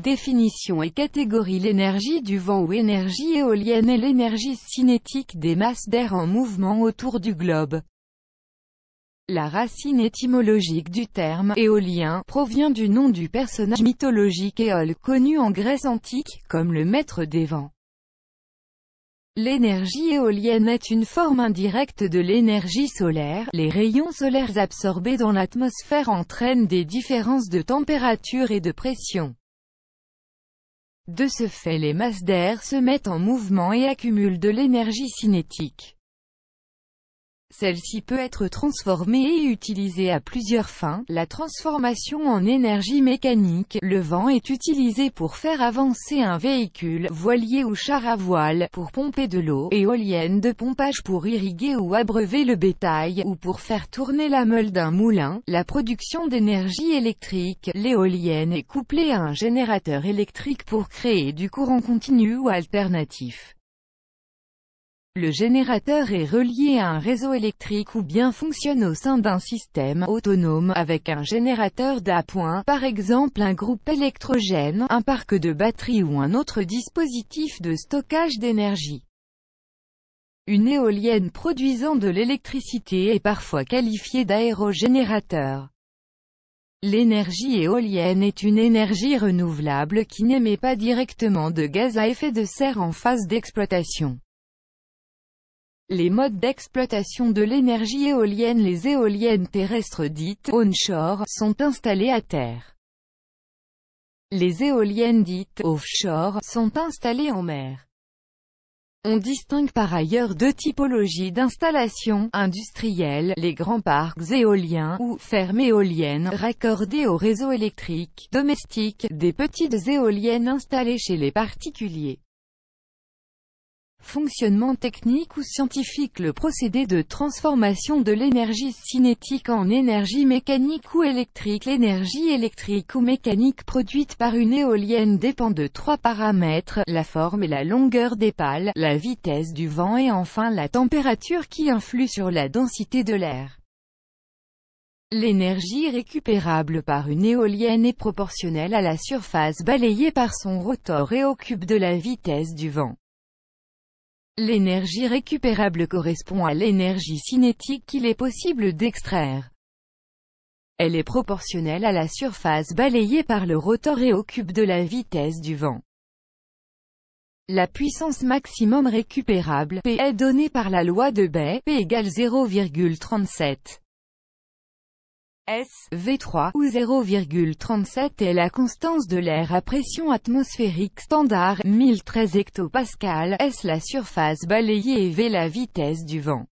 Définition et catégorie. L'énergie du vent ou énergie éolienne est l'énergie cinétique des masses d'air en mouvement autour du globe. La racine étymologique du terme « éolien » provient du nom du personnage mythologique Éole, connu en Grèce antique, comme le maître des vents. L'énergie éolienne est une forme indirecte de l'énergie solaire. Les rayons solaires absorbés dans l'atmosphère entraînent des différences de température et de pression. De ce fait, les masses d'air se mettent en mouvement et accumulent de l'énergie cinétique. Celle-ci peut être transformée et utilisée à plusieurs fins. La transformation en énergie mécanique. Le vent est utilisé pour faire avancer un véhicule, voilier ou char à voile, pour pomper de l'eau, éolienne de pompage pour irriguer ou abreuver le bétail, ou pour faire tourner la meule d'un moulin. La production d'énergie électrique. L'éolienne est couplée à un générateur électrique pour créer du courant continu ou alternatif. Le générateur est relié à un réseau électrique ou bien fonctionne au sein d'un système autonome avec un générateur d'appoint, par exemple un groupe électrogène, un parc de batteries ou un autre dispositif de stockage d'énergie. Une éolienne produisant de l'électricité est parfois qualifiée d'aérogénérateur. L'énergie éolienne est une énergie renouvelable qui n'émet pas directement de gaz à effet de serre en phase d'exploitation. Les modes d'exploitation de l'énergie éolienne. Les éoliennes terrestres dites « onshore » sont installées à terre. Les éoliennes dites « offshore » sont installées en mer. On distingue par ailleurs deux typologies d'installations: industrielles, les grands parcs éoliens, ou fermes éoliennes, raccordées au réseau électrique, domestiques, des petites éoliennes installées chez les particuliers. Fonctionnement technique ou scientifique. Le procédé de transformation de l'énergie cinétique en énergie mécanique ou électrique. L'énergie électrique ou mécanique produite par une éolienne dépend de trois paramètres: la forme et la longueur des pales, la vitesse du vent et enfin la température qui influe sur la densité de l'air. L'énergie récupérable par une éolienne est proportionnelle à la surface balayée par son rotor et au cube de la vitesse du vent. L'énergie récupérable correspond à l'énergie cinétique qu'il est possible d'extraire. Elle est proportionnelle à la surface balayée par le rotor et au cube de la vitesse du vent. La puissance maximum récupérable, P, est donnée par la loi de Bay, P égale 0,37 S, V3, où 0,37 est la constance de l'air à pression atmosphérique standard, 1013 hectopascales, S la surface balayée et V la vitesse du vent.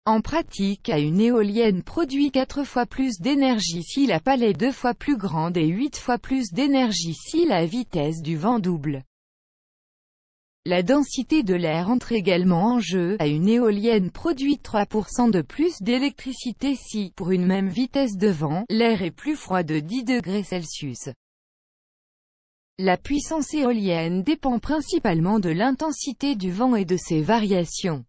En pratique, une éolienne produit 4 fois plus d'énergie si la pale est 2 fois plus grande et 8 fois plus d'énergie si la vitesse du vent double. La densité de l'air entre également en jeu. Une éolienne produit 3% de plus d'électricité si, pour une même vitesse de vent, l'air est plus froid de 10 degrés Celsius. La puissance éolienne dépend principalement de l'intensité du vent et de ses variations.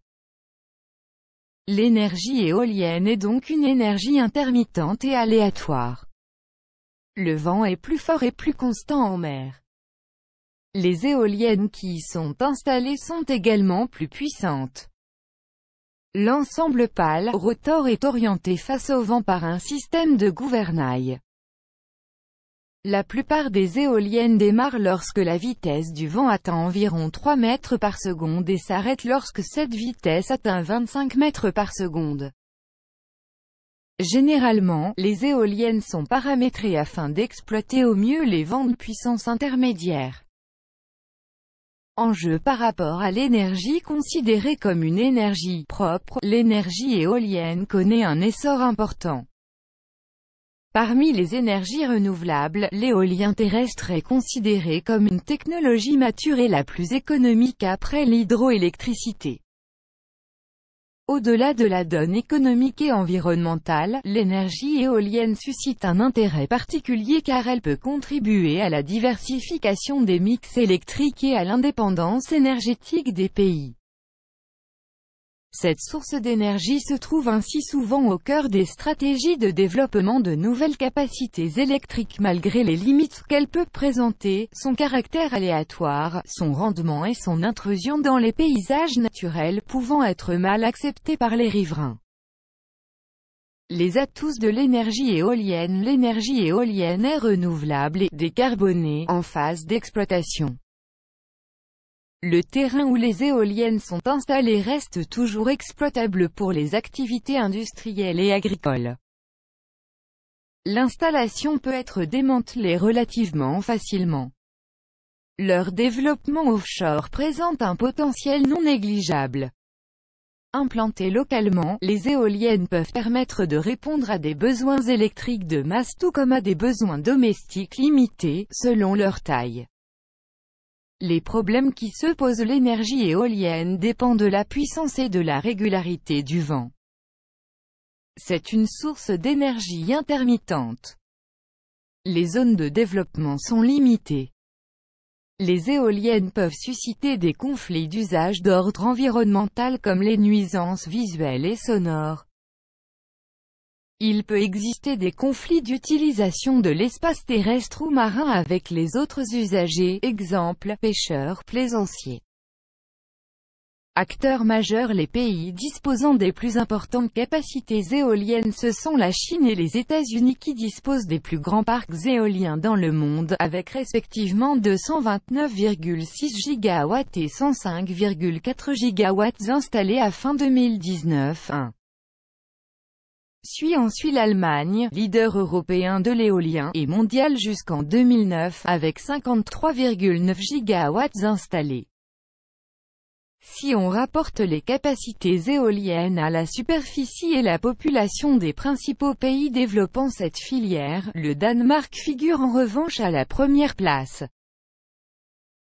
L'énergie éolienne est donc une énergie intermittente et aléatoire. Le vent est plus fort et plus constant en mer. Les éoliennes qui y sont installées sont également plus puissantes. L'ensemble pale, rotor est orienté face au vent par un système de gouvernail. La plupart des éoliennes démarrent lorsque la vitesse du vent atteint environ 3 mètres par seconde et s'arrêtent lorsque cette vitesse atteint 25 mètres par seconde. Généralement, les éoliennes sont paramétrées afin d'exploiter au mieux les vents de puissance intermédiaire. Enjeu par rapport à l'énergie considérée comme une énergie propre, l'énergie éolienne connaît un essor important. Parmi les énergies renouvelables, l'éolien terrestre est considéré comme une technologie mature et la plus économique après l'hydroélectricité. Au-delà de la donne économique et environnementale, l'énergie éolienne suscite un intérêt particulier car elle peut contribuer à la diversification des mix électriques et à l'indépendance énergétique des pays. Cette source d'énergie se trouve ainsi souvent au cœur des stratégies de développement de nouvelles capacités électriques malgré les limites qu'elle peut présenter, son caractère aléatoire, son rendement et son intrusion dans les paysages naturels pouvant être mal acceptés par les riverains. Les atouts de l'énergie éolienne. L'énergie éolienne est renouvelable et décarbonée, en phase d'exploitation. Le terrain où les éoliennes sont installées reste toujours exploitable pour les activités industrielles et agricoles. L'installation peut être démantelée relativement facilement. Leur développement offshore présente un potentiel non négligeable. Implantées localement, les éoliennes peuvent permettre de répondre à des besoins électriques de masse tout comme à des besoins domestiques limités, selon leur taille. Les problèmes qui se posent. L'énergie éolienne dépend de la puissance et de la régularité du vent. C'est une source d'énergie intermittente. Les zones de développement sont limitées. Les éoliennes peuvent susciter des conflits d'usage d'ordre environnemental comme les nuisances visuelles et sonores. Il peut exister des conflits d'utilisation de l'espace terrestre ou marin avec les autres usagers, exemple, pêcheurs, plaisanciers. Acteurs majeurs. Les pays disposant des plus importantes capacités éoliennes ce sont la Chine et les États-Unis qui disposent des plus grands parcs éoliens dans le monde, avec respectivement 229,6 gigawatts et 105,4 gigawatts installés à fin 2019. Suit ensuite l'Allemagne, leader européen de l'éolien, et mondial jusqu'en 2009, avec 53,9 gigawatts installés. Si on rapporte les capacités éoliennes à la superficie et la population des principaux pays développant cette filière, le Danemark figure en revanche à la première place.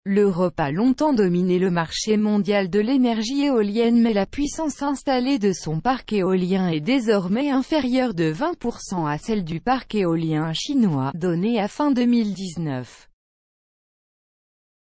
L'Europe a longtemps dominé le marché mondial de l'énergie éolienne mais la puissance installée de son parc éolien est désormais inférieure de 20% à celle du parc éolien chinois, donné à fin 2019.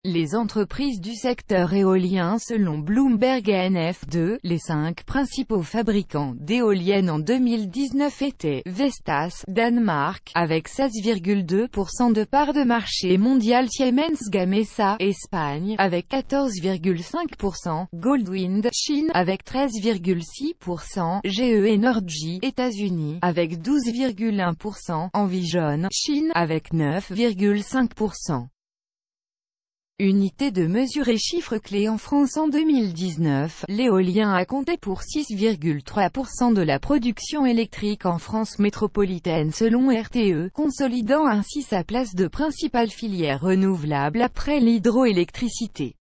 Les entreprises du secteur éolien. Selon Bloomberg NF2, les 5 principaux fabricants d'éoliennes en 2019 étaient Vestas, Danemark, avec 16,2% de part de marché mondial, Siemens Gamesa, Espagne, avec 14,5%, Goldwind, Chine, avec 13,6%, GE Energy, États-Unis, avec 12,1%, Envision, Chine, avec 9,5%. Unité de mesure et chiffres clés en France en 2019, l'éolien a compté pour 6,3% de la production électrique en France métropolitaine selon RTE, consolidant ainsi sa place de principale filière renouvelable après l'hydroélectricité.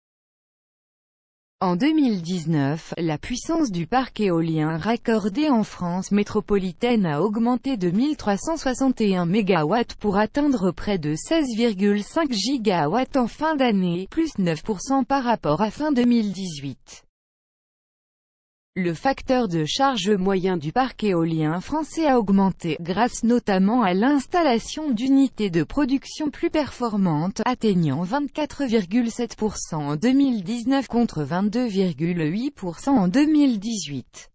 En 2019, la puissance du parc éolien raccordé en France métropolitaine a augmenté de 1361 MW pour atteindre près de 16,5 gigawatts en fin d'année, plus 9% par rapport à fin 2018. Le facteur de charge moyen du parc éolien français a augmenté, grâce notamment à l'installation d'unités de production plus performantes, atteignant 24,7% en 2019 contre 22,8% en 2018.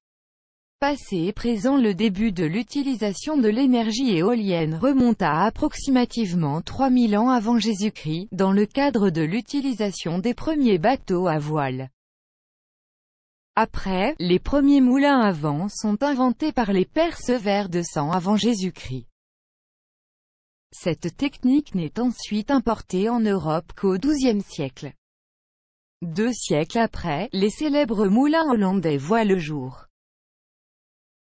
Passé et présent. Le début de l'utilisation de l'énergie éolienne remonte à approximativement 3000 ans avant Jésus-Christ, dans le cadre de l'utilisation des premiers bateaux à voile. Après, les premiers moulins à vent sont inventés par les Perses vers 200 avant Jésus-Christ. Cette technique n'est ensuite importée en Europe qu'au XIIe siècle. 2 siècles après, les célèbres moulins hollandais voient le jour.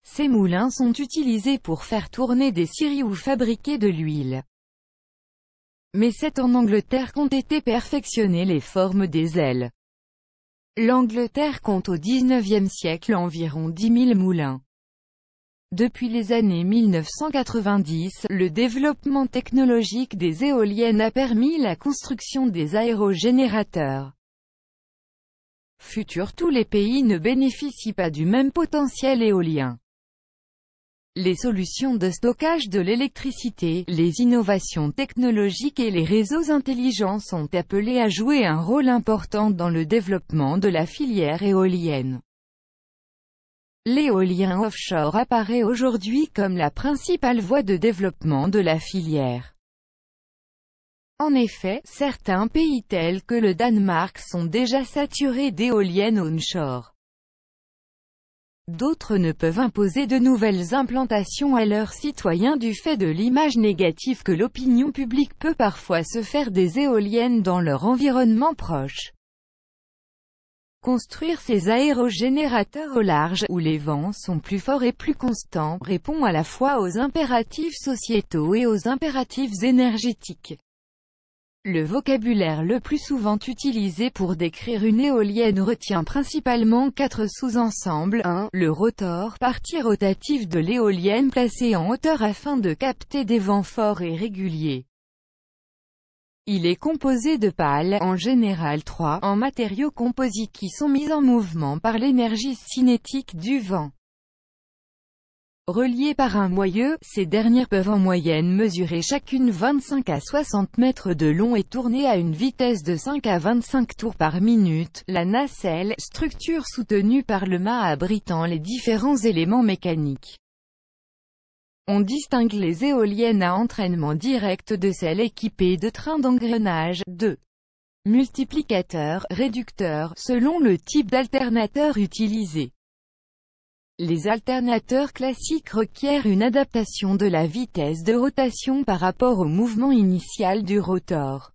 Ces moulins sont utilisés pour faire tourner des scieries ou fabriquer de l'huile. Mais c'est en Angleterre qu'ont été perfectionnées les formes des ailes. L'Angleterre compte au XIXe siècle environ 10 000 moulins. Depuis les années 1990, le développement technologique des éoliennes a permis la construction des aérogénérateurs. Futur. Tous les pays ne bénéficient pas du même potentiel éolien. Les solutions de stockage de l'électricité, les innovations technologiques et les réseaux intelligents sont appelés à jouer un rôle important dans le développement de la filière éolienne. L'éolien offshore apparaît aujourd'hui comme la principale voie de développement de la filière. En effet, certains pays tels que le Danemark sont déjà saturés d'éoliennes onshore. D'autres ne peuvent imposer de nouvelles implantations à leurs citoyens du fait de l'image négative que l'opinion publique peut parfois se faire des éoliennes dans leur environnement proche. Construire ces aérogénérateurs au large, où les vents sont plus forts et plus constants, répond à la fois aux impératifs sociétaux et aux impératifs énergétiques. Le vocabulaire le plus souvent utilisé pour décrire une éolienne retient principalement 4 sous-ensembles. 1. Le rotor, partie rotative de l'éolienne placée en hauteur afin de capter des vents forts et réguliers. Il est composé de pales, en général 3, en matériaux composites qui sont mis en mouvement par l'énergie cinétique du vent. Reliées par un moyeu, ces dernières peuvent en moyenne mesurer chacune 25 à 60 mètres de long et tourner à une vitesse de 5 à 25 tours par minute. La nacelle, structure soutenue par le mât abritant les différents éléments mécaniques. On distingue les éoliennes à entraînement direct de celles équipées de trains d'engrenage, de multiplicateurs, réducteurs, selon le type d'alternateur utilisé. Les alternateurs classiques requièrent une adaptation de la vitesse de rotation par rapport au mouvement initial du rotor.